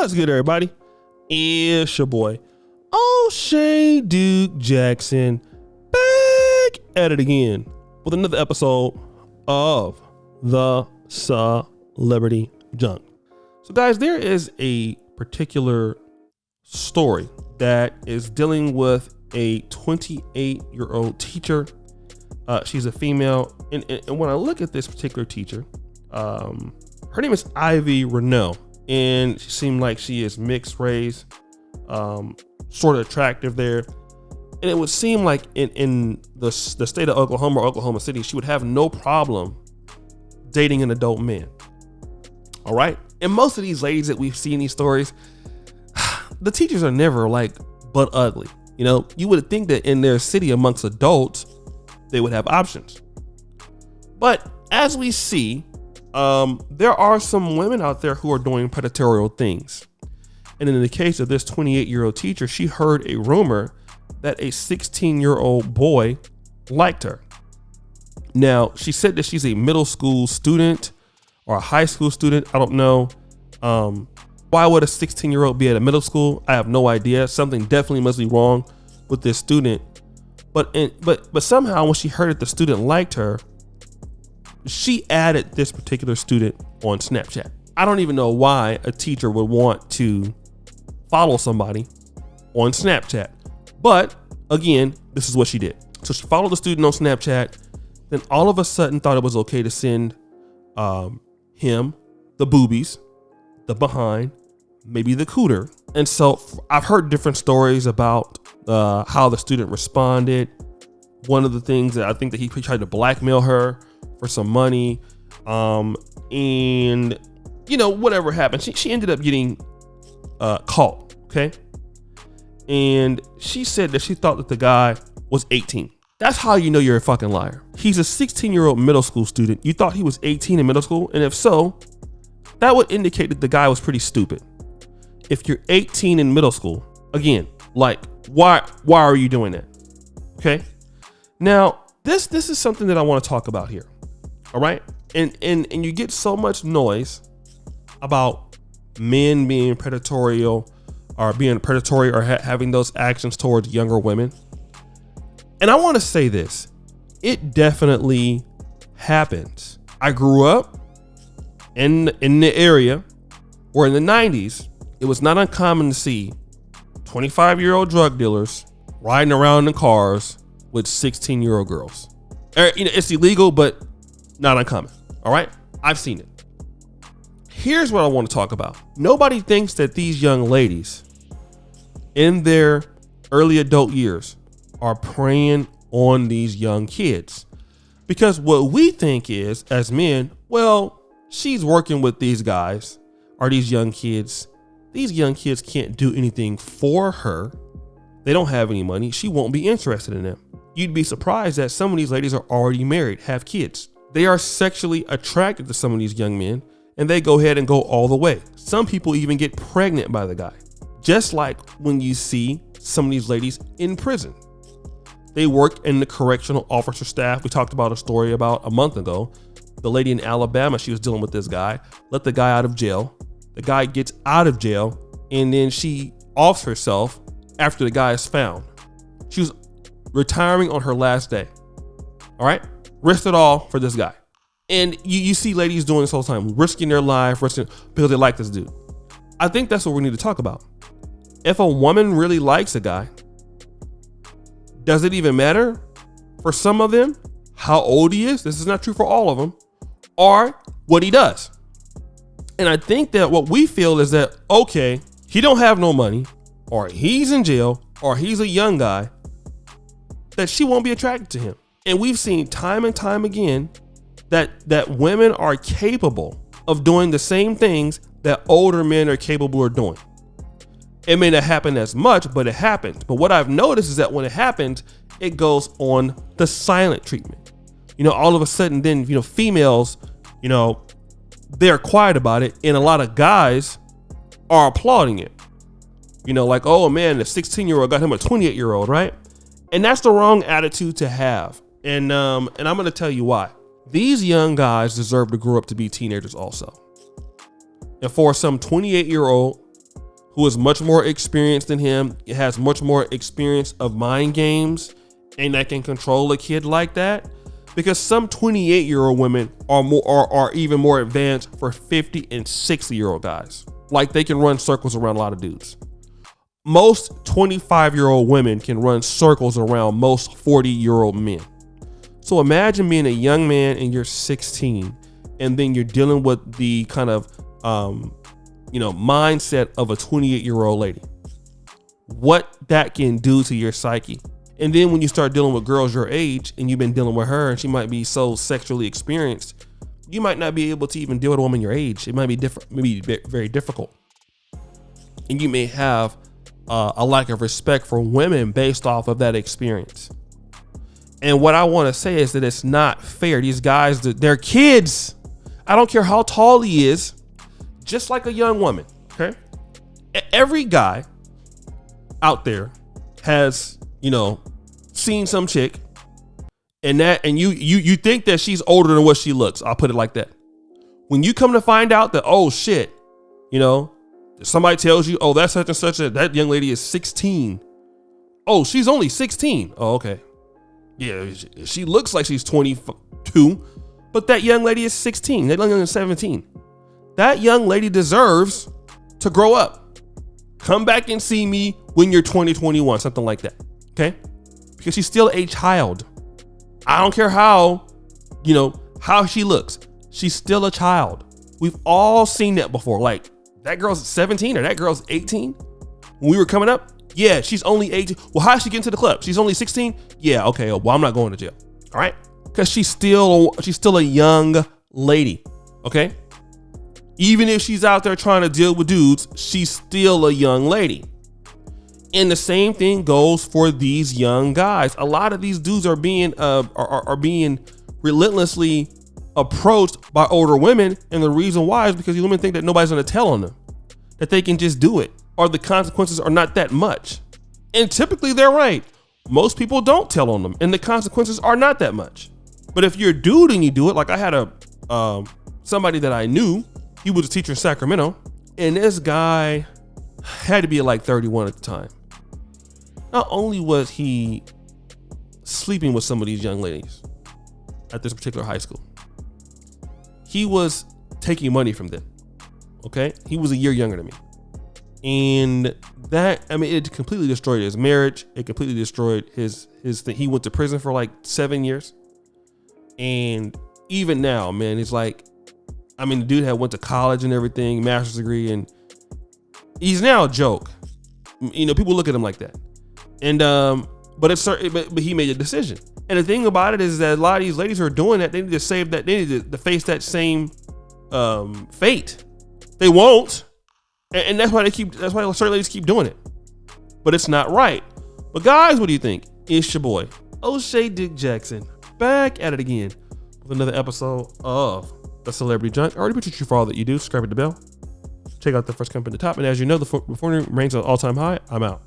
What's good, everybody? It's your boy, O'Shea Duke Jackson, back at it again with another episode of the Celebrity Junk. So guys, there is a particular story that is dealing with a 28-year-old teacher. She's a female, and when I look at this particular teacher, her name is Ivy Renault, and she seemed like she is mixed race, sort of attractive there. And it would seem like in the state of Oklahoma or Oklahoma City, she would have no problem dating an adult man. All right. And most of these ladies that we've seen in these stories, the teachers are never like but ugly. You know, you would think that in their city amongst adults, they would have options. But as we see, there are some women out there who are doing predatory things. And in the case of this 28-year-old teacher, she heard a rumor that a 16-year-old boy liked her. Now, she said that she's a middle school student or a high school student. I don't know. Why would a 16-year-old be at a middle school? I have no idea. Something definitely must be wrong with this student. But somehow when she heard that the student liked her, she added this particular student on Snapchat. I don't even know why a teacher would want to follow somebody on Snapchat. But again, this is what she did. So she followed the student on Snapchat, then all of a sudden thought it was okay to send him the boobies, the behind, maybe the cooter. And so I've heard different stories about how the student responded. One of the things that I think that he tried to blackmail her for some money, and you know, whatever happened, she ended up getting caught. Okay, and she said that she thought that the guy was 18. That's how you know you're a fucking liar. He's a 16-year-old middle school student. You thought he was 18 in middle school, and if so, that would indicate that the guy was pretty stupid. If you're 18 in middle school, again, like why are you doing that? Okay, now this is something that I want to talk about here. All right. And you get so much noise about men being predatory or having those actions towards younger women. And I want to say this, it definitely happens. I grew up in the area where in the 90s, it was not uncommon to see 25-year-old drug dealers riding around in cars with 16-year-old girls. You know, it's illegal, but not uncommon. All right. I've seen it. Here's what I want to talk about. Nobody thinks that these young ladies in their early adult years are preying on these young kids, because what we think is, as men, well, she's working with these guys or these young kids. These young kids can't do anything for her. They don't have any money. She won't be interested in them. You'd be surprised that some of these ladies are already married, have kids. They are sexually attracted to some of these young men, and they go ahead and go all the way. Some people even get pregnant by the guy. Just like when you see some of these ladies in prison. They work in the correctional officer staff. We talked about a story about a month ago. The lady in Alabama, she was dealing with this guy, let the guy out of jail. The guy gets out of jail, and then she offs herself after the guy is found. She was retiring on her last day. All right. Risked it all for this guy. And you see ladies doing this all the time, risking their life, because they like this dude. I think that's what we need to talk about. If a woman really likes a guy, does it even matter for some of them how old he is? This is not true for all of them, or what he does. And I think that what we feel is that, okay, he don't have no money, or he's in jail, or he's a young guy, that she won't be attracted to him. And we've seen time and time again that women are capable of doing the same things that older men are capable of doing. It may not happen as much, but it happens. But what I've noticed is that when it happens, it goes on the silent treatment. You know, all of a sudden then, you know, females, you know, they're quiet about it. And a lot of guys are applauding it. You know, like, oh man, the 16-year-old got him a 28-year-old, right? And that's the wrong attitude to have. And I'm going to tell you why. These young guys deserve to grow up to be teenagers also. And for some 28-year-old who is much more experienced than him, has much more experience of mind games, and that can control a kid like that. Because some 28-year-old women are even more advanced for 50 and 60-year-old guys. Like, they can run circles around a lot of dudes. Most 25-year-old women can run circles around most 40-year-old men. So imagine being a young man and you're 16, and then you're dealing with the kind of mindset of a 28-year-old lady. What that can do to your psyche. And then when you start dealing with girls your age, and you've been dealing with her, and she might be so sexually experienced, you might not be able to even deal with a woman your age. It might be different, maybe very difficult. And you may have a lack of respect for women based off of that experience. And what I want to say is that it's not fair. These guys, they're kids. I don't care how tall he is, just like a young woman. Okay. Every guy out there has, seen some chick, and you think that she's older than what she looks. I'll put it like that. When you come to find out that, oh shit, somebody tells you, oh, that's such and such, that young lady is 16. Oh, she's only 16. Oh, okay. Yeah, she looks like she's 22, but that young lady is 16. That young lady is 17. That young lady deserves to grow up. Come back and see me when you're 20, 21, something like that. Okay? Because she's still a child. I don't care how she looks. She's still a child. We've all seen that before. Like, that girl's 17 or that girl's 18. When we were coming up, yeah, she's only 18. Well, how did she get into the club? She's only 16? Yeah, okay, well, I'm not going to jail. All right? Because she's still a young lady. Okay? Even if she's out there trying to deal with dudes, she's still a young lady. And the same thing goes for these young guys. A lot of these dudes are being relentlessly approached by older women, and the reason why is because these women think that nobody's going to tell on them, that they can just do it, or the consequences are not that much. And typically they're right. Most people don't tell on them, and the consequences are not that much. But if you're a dude and you do it, like I had somebody that I knew, he was a teacher in Sacramento, and this guy had to be like 31 at the time. Not only was he sleeping with some of these young ladies at this particular high school, he was taking money from them. Okay? He was a year younger than me. And it completely destroyed his marriage. It completely destroyed his thing. He went to prison for like 7 years. And even now, man, it's like, the dude went to college and everything, master's degree, and he's now a joke. People look at him like that. And but he made a decision. And the thing about it is that a lot of these ladies who are doing that, they need to save that. They need to face that same fate. They won't, and that's why certain ladies keep doing it. But it's not right. But guys, what do you think? It's your boy O'Shea Dick Jackson, back at it again with another episode of The Celebrity Junk. I already appreciate you for all that you do. Subscribe to the bell. Check out the first company at the top. And as you know, the performing remains an all-time high. I'm out.